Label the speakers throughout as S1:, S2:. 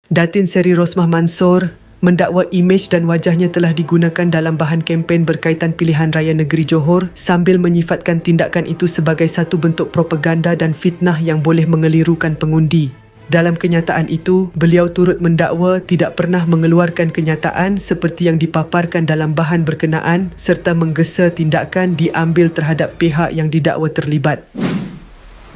S1: Datin Seri Rosmah Mansor mendakwa imej dan wajahnya telah digunakan dalam bahan kempen berkaitan pilihan raya negeri Johor sambil menyifatkan tindakan itu sebagai satu bentuk propaganda dan fitnah yang boleh mengelirukan pengundi. Dalam kenyataan itu, beliau turut mendakwa tidak pernah mengeluarkan kenyataan seperti yang dipaparkan dalam bahan berkenaan serta menggesa tindakan diambil terhadap pihak yang didakwa terlibat.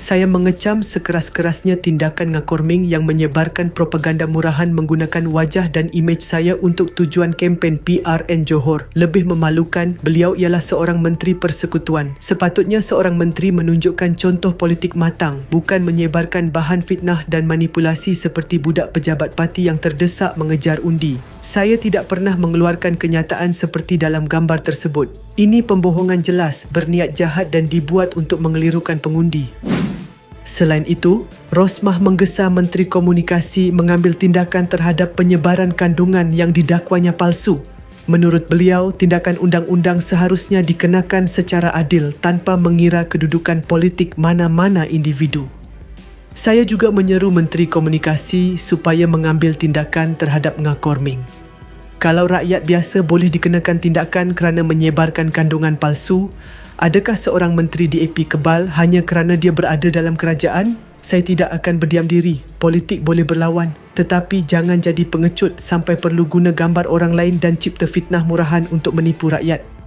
S1: Saya mengecam sekeras-kerasnya tindakan Ngakorming yang menyebarkan propaganda murahan menggunakan wajah dan imej saya untuk tujuan kempen PRN Johor. Lebih memalukan, beliau ialah seorang menteri persekutuan. Sepatutnya seorang menteri menunjukkan contoh politik matang, bukan menyebarkan bahan fitnah dan manipulasi seperti budak pejabat parti yang terdesak mengejar undi. Saya tidak pernah mengeluarkan kenyataan seperti dalam gambar tersebut. Ini pembohongan jelas, berniat jahat dan dibuat untuk mengelirukan pengundi. Selain itu, Rosmah menggesa Menteri Komunikasi mengambil tindakan terhadap penyebaran kandungan yang didakwanya palsu. Menurut beliau, tindakan undang-undang seharusnya dikenakan secara adil tanpa mengira kedudukan politik mana-mana individu. Saya juga menyeru Menteri Komunikasi supaya mengambil tindakan terhadap Ngakorming. Kalau rakyat biasa boleh dikenakan tindakan kerana menyebarkan kandungan palsu, adakah seorang menteri DAP kebal hanya kerana dia berada dalam kerajaan? Saya tidak akan berdiam diri. Politik boleh berlawan, tetapi jangan jadi pengecut sampai perlu guna gambar orang lain dan cipta fitnah murahan untuk menipu rakyat.